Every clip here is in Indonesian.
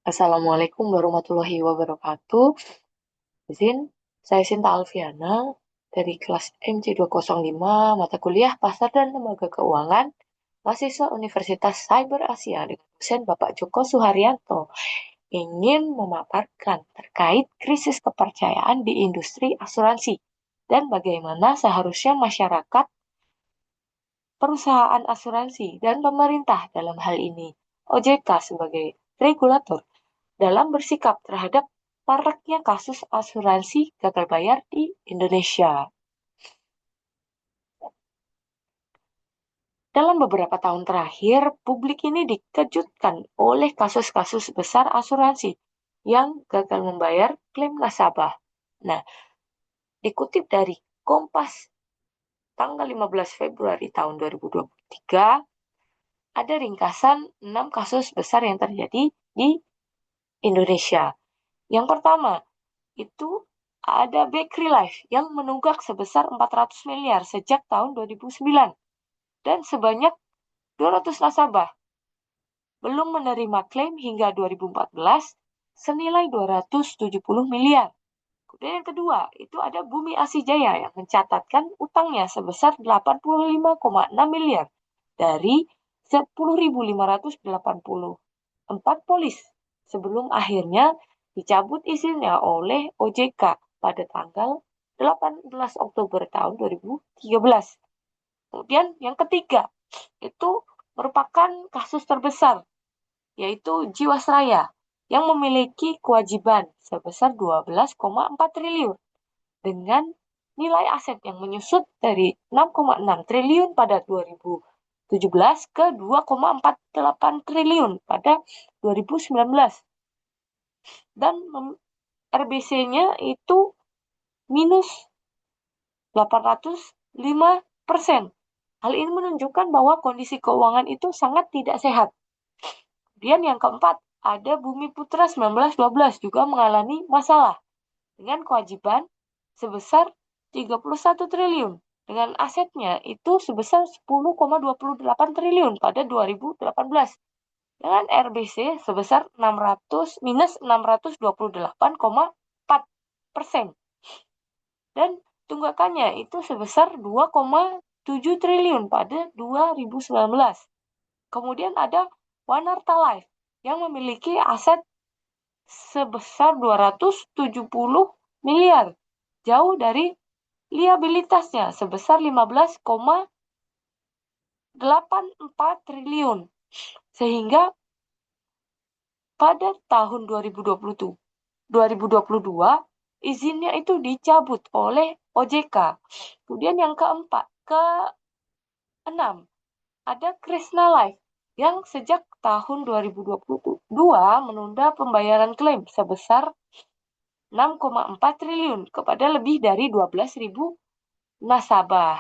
Assalamualaikum warahmatullahi wabarakatuh. Izin, saya Sinta Alfiana dari kelas MC205 mata kuliah Pasar dan Lembaga Keuangan, mahasiswa Universitas Cyber Asia dengan dosen Bapak Joko Suharyanto ingin memaparkan terkait krisis kepercayaan di industri asuransi dan bagaimana seharusnya masyarakat, perusahaan asuransi, dan pemerintah dalam hal ini OJK sebagai regulator dalam bersikap terhadap maraknya kasus asuransi gagal bayar di Indonesia. Dalam beberapa tahun terakhir, publik ini dikejutkan oleh kasus-kasus besar asuransi yang gagal membayar klaim nasabah. Nah, dikutip dari Kompas tanggal 15 Februari tahun 2023, ada ringkasan 6 kasus besar yang terjadi di Indonesia. Yang pertama, itu ada Bakery Life yang menunggak sebesar 400 miliar sejak tahun 2009 dan sebanyak 200 nasabah belum menerima klaim hingga 2014 senilai 270 miliar. Kemudian yang kedua, itu ada Bumi Asijaya yang mencatatkan utangnya sebesar 85,6 miliar dari 10.584 polis sebelum akhirnya dicabut izinnya oleh OJK pada tanggal 18 Oktober tahun 2013. Kemudian yang ketiga, itu merupakan kasus terbesar, yaitu Jiwasraya yang memiliki kewajiban sebesar 12,4 triliun dengan nilai aset yang menyusut dari 6,6 triliun pada 2017 ke 2,48 triliun pada 2019 dan RBC-nya itu minus 805%. Hal ini menunjukkan bahwa kondisi keuangan itu sangat tidak sehat. Kemudian yang keempat, ada Bumi Putra 1912 juga mengalami masalah dengan kewajiban sebesar 31 triliun dengan asetnya itu sebesar 10,28 triliun pada 2018 dengan RBC sebesar 628,4% dan tunggakannya itu sebesar 2,7 triliun pada 2019. Kemudian ada Wanarta Life yang memiliki aset sebesar 270 miliar, jauh dari liabilitasnya sebesar 15,84 triliun. Sehingga pada tahun 2022 izinnya itu dicabut oleh OJK. Kemudian yang keenam, ada Krishna Life yang sejak tahun 2022 menunda pembayaran klaim sebesar 6,4 triliun kepada lebih dari 12.000 nasabah.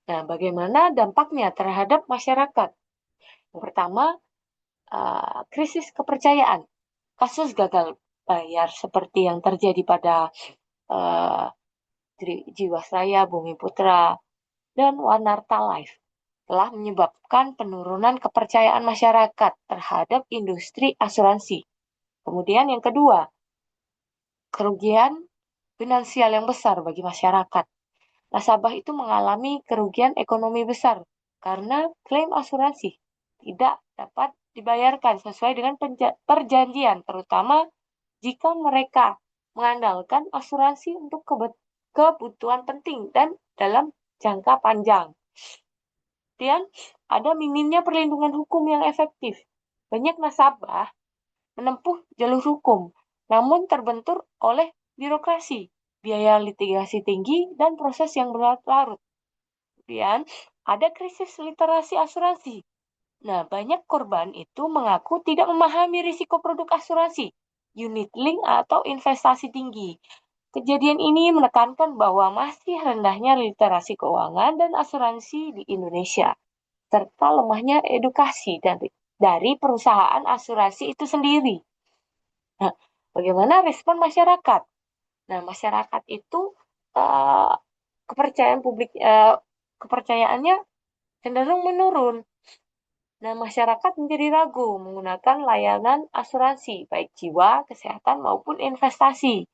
Nah, bagaimana dampaknya terhadap masyarakat? Yang pertama, krisis kepercayaan. Kasus gagal bayar seperti yang terjadi pada uh, Jiwasraya, Bumi Putra, dan Wanarta Life telah menyebabkan penurunan kepercayaan masyarakat terhadap industri asuransi. Kemudian yang kedua, kerugian finansial yang besar bagi masyarakat. Nasabah itu mengalami kerugian ekonomi besar karena klaim asuransi tidak dapat dibayarkan sesuai dengan perjanjian, terutama jika mereka mengandalkan asuransi untuk kebutuhan penting dan dalam jangka panjang. Kemudian ada minimnya perlindungan hukum yang efektif. Banyak nasabah menempuh jalur hukum, namun terbentur oleh birokrasi, biaya litigasi tinggi, dan proses yang berlarut-larut. Kemudian ada krisis literasi asuransi. Nah, banyak korban itu mengaku tidak memahami risiko produk asuransi, unit link atau investasi tinggi. Kejadian ini menekankan bahwa masih rendahnya literasi keuangan dan asuransi di Indonesia, serta lemahnya edukasi dari perusahaan asuransi itu sendiri. Nah, bagaimana respon masyarakat? Nah, masyarakat itu uh, kepercayaannya cenderung menurun Nah, masyarakat menjadi ragu menggunakan layanan asuransi, baik jiwa, kesehatan, maupun investasi.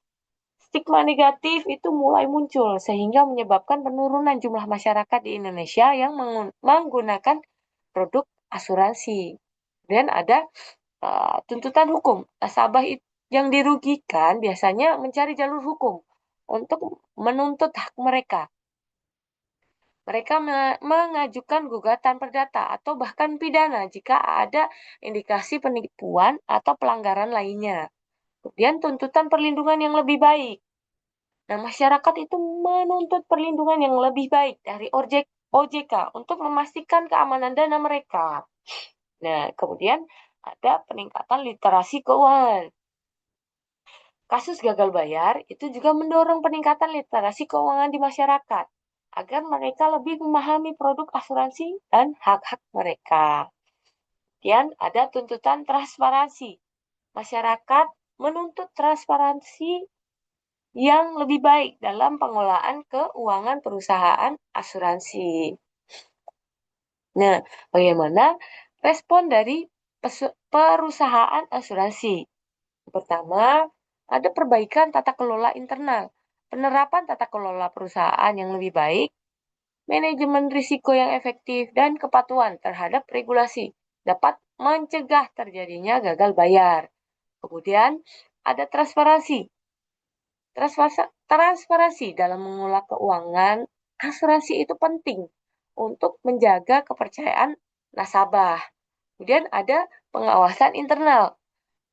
Stigma negatif itu mulai muncul, sehingga menyebabkan penurunan jumlah masyarakat di Indonesia yang menggunakan produk asuransi. Kemudian ada tuntutan hukum. Nasabah yang dirugikan biasanya mencari jalur hukum untuk menuntut hak mereka. Mereka mengajukan gugatan perdata atau bahkan pidana jika ada indikasi penipuan atau pelanggaran lainnya. Kemudian tuntutan perlindungan yang lebih baik. Nah, masyarakat itu menuntut perlindungan yang lebih baik dari OJK untuk memastikan keamanan dana mereka. Nah, kemudian ada peningkatan literasi keuangan. Kasus gagal bayar itu juga mendorong peningkatan literasi keuangan di masyarakat agar mereka lebih memahami produk asuransi dan hak-hak mereka. Kemudian ada tuntutan transparansi. Masyarakat menuntut transparansi yang lebih baik dalam pengelolaan keuangan perusahaan asuransi. Nah, bagaimana respon dari perusahaan asuransi? Pertama, ada perbaikan tata kelola internal, penerapan tata kelola perusahaan yang lebih baik, manajemen risiko yang efektif, dan kepatuhan terhadap regulasi dapat mencegah terjadinya gagal bayar. Kemudian, ada transparansi. Transparansi dalam mengelola keuangan asuransi itu penting untuk menjaga kepercayaan nasabah. Kemudian ada pengawasan internal.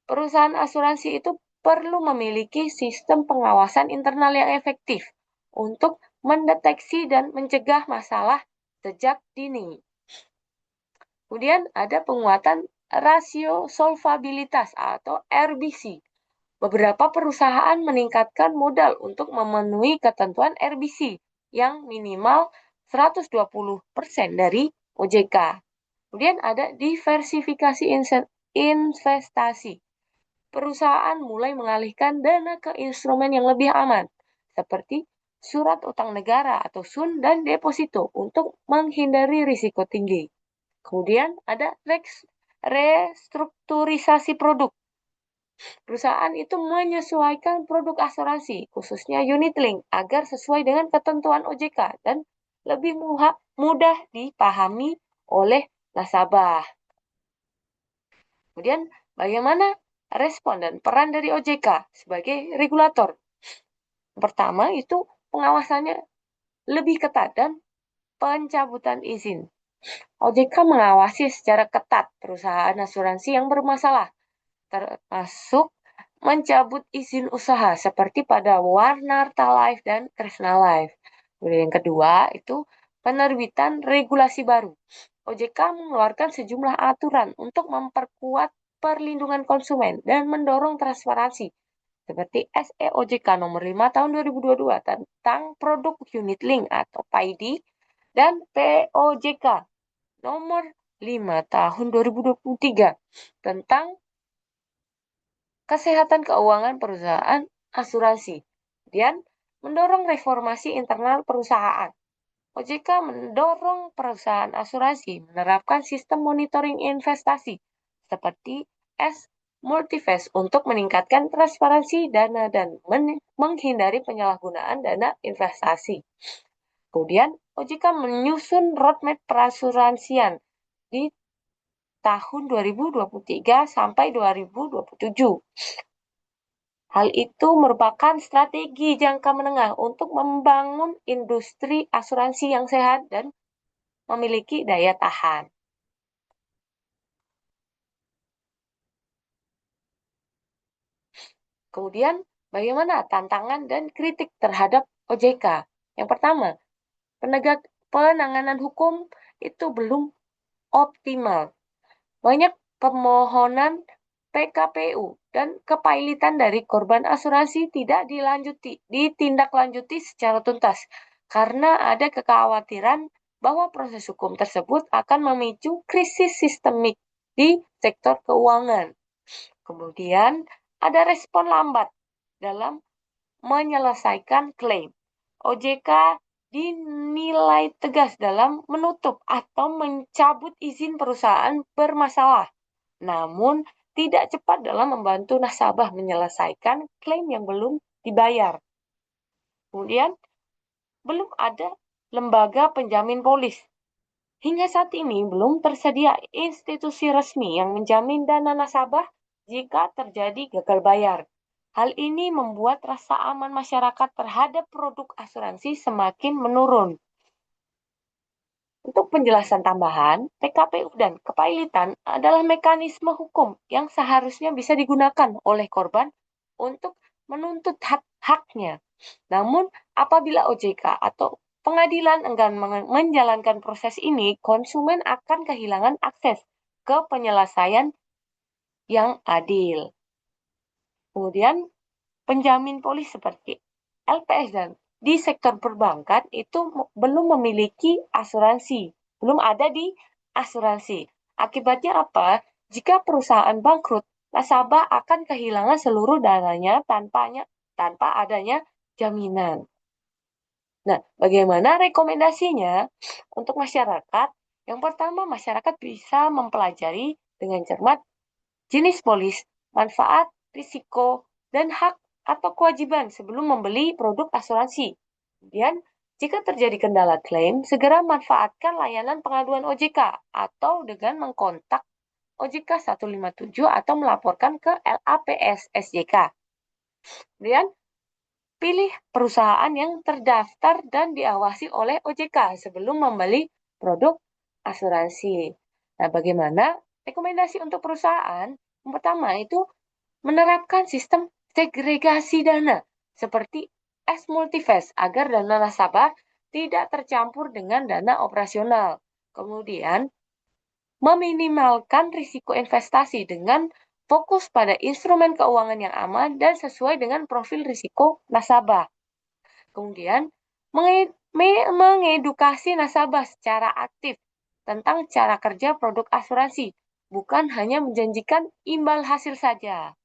Perusahaan asuransi itu perlu memiliki sistem pengawasan internal yang efektif untuk mendeteksi dan mencegah masalah sejak dini. Kemudian ada penguatan rasio solvabilitas atau RBC. Beberapa perusahaan meningkatkan modal untuk memenuhi ketentuan RBC yang minimal 120% dari OJK. Kemudian ada diversifikasi investasi. Perusahaan mulai mengalihkan dana ke instrumen yang lebih aman, seperti surat utang negara atau SUN dan deposito untuk menghindari risiko tinggi. Kemudian ada restrukturisasi produk. Perusahaan itu menyesuaikan produk asuransi, khususnya unit link, agar sesuai dengan ketentuan OJK dan lebih mudah dipahami oleh nasabah. Kemudian, bagaimana respon dan peran dari OJK sebagai regulator? Pertama, itu pengawasannya lebih ketat dan pencabutan izin. OJK mengawasi secara ketat perusahaan asuransi yang bermasalah, termasuk mencabut izin usaha seperti pada Warnarta Life dan Kresna Life. Kemudian yang kedua itu penerbitan regulasi baru. OJK mengeluarkan sejumlah aturan untuk memperkuat perlindungan konsumen dan mendorong transparansi seperti SE OJK nomor 5 tahun 2022 tentang produk unit link atau PID dan POJK nomor 5 tahun 2023 tentang kesehatan keuangan perusahaan asuransi. Kemudian mendorong reformasi internal perusahaan. OJK mendorong perusahaan asuransi menerapkan sistem monitoring investasi seperti Multivest untuk meningkatkan transparansi dana dan menghindari penyalahgunaan dana investasi. Kemudian OJK menyusun roadmap perasuransian di tahun 2023 sampai 2027. Hal itu merupakan strategi jangka menengah untuk membangun industri asuransi yang sehat dan memiliki daya tahan. Kemudian, bagaimana tantangan dan kritik terhadap OJK? Yang pertama, penanganan hukum itu belum optimal. Banyak permohonan PKPU dan kepailitan dari korban asuransi tidak ditindaklanjuti secara tuntas karena ada kekhawatiran bahwa proses hukum tersebut akan memicu krisis sistemik di sektor keuangan. Kemudian ada respon lambat dalam menyelesaikan klaim. OJK dinilai tegas dalam menutup atau mencabut izin perusahaan bermasalah, namun tidak cepat dalam membantu nasabah menyelesaikan klaim yang belum dibayar. Kemudian, belum ada lembaga penjamin polis. Hingga saat ini belum tersedia institusi resmi yang menjamin dana nasabah jika terjadi gagal bayar. Hal ini membuat rasa aman masyarakat terhadap produk asuransi semakin menurun. Untuk penjelasan tambahan, PKPU dan kepailitan adalah mekanisme hukum yang seharusnya bisa digunakan oleh korban untuk menuntut hak-haknya. Namun, apabila OJK atau pengadilan enggan menjalankan proses ini, konsumen akan kehilangan akses ke penyelesaian yang adil. Kemudian, penjamin polis seperti LPS dan di sektor perbankan itu belum memiliki asuransi, belum ada di asuransi. Akibatnya apa? Jika perusahaan bangkrut, nasabah akan kehilangan seluruh dananya tanpa adanya jaminan. Nah, bagaimana rekomendasinya untuk masyarakat? Yang pertama, masyarakat bisa mempelajari dengan cermat jenis polis, manfaat, risiko, dan hak atau kewajiban sebelum membeli produk asuransi. Kemudian, jika terjadi kendala klaim, segera manfaatkan layanan pengaduan OJK atau dengan mengkontak OJK 157 atau melaporkan ke LAPS SJK. Kemudian, pilih perusahaan yang terdaftar dan diawasi oleh OJK sebelum membeli produk asuransi. Nah, bagaimana rekomendasi untuk perusahaan? Yang pertama itu menerapkan sistem segregasi dana seperti S-Multivest agar dana nasabah tidak tercampur dengan dana operasional. Kemudian, meminimalkan risiko investasi dengan fokus pada instrumen keuangan yang aman dan sesuai dengan profil risiko nasabah. Kemudian, mengedukasi nasabah secara aktif tentang cara kerja produk asuransi, bukan hanya menjanjikan imbal hasil saja.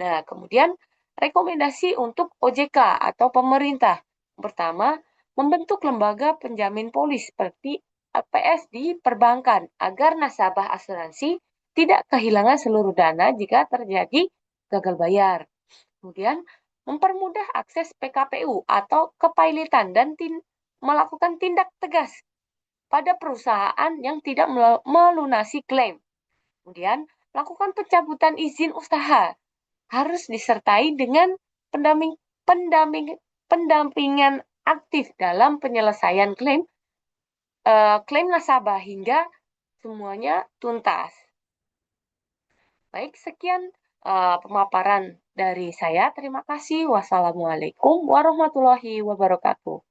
Nah, kemudian rekomendasi untuk OJK atau pemerintah. Pertama, membentuk lembaga penjamin polis seperti LPS di perbankan agar nasabah asuransi tidak kehilangan seluruh dana jika terjadi gagal bayar. Kemudian, mempermudah akses PKPU atau kepailitan dan melakukan tindak tegas pada perusahaan yang tidak melunasi klaim. Kemudian, lakukan pencabutan izin usaha harus disertai dengan pendampingan aktif dalam penyelesaian klaim nasabah hingga semuanya tuntas. Baik, sekian pemaparan dari saya. Terima kasih. Wassalamualaikum warahmatullahi wabarakatuh.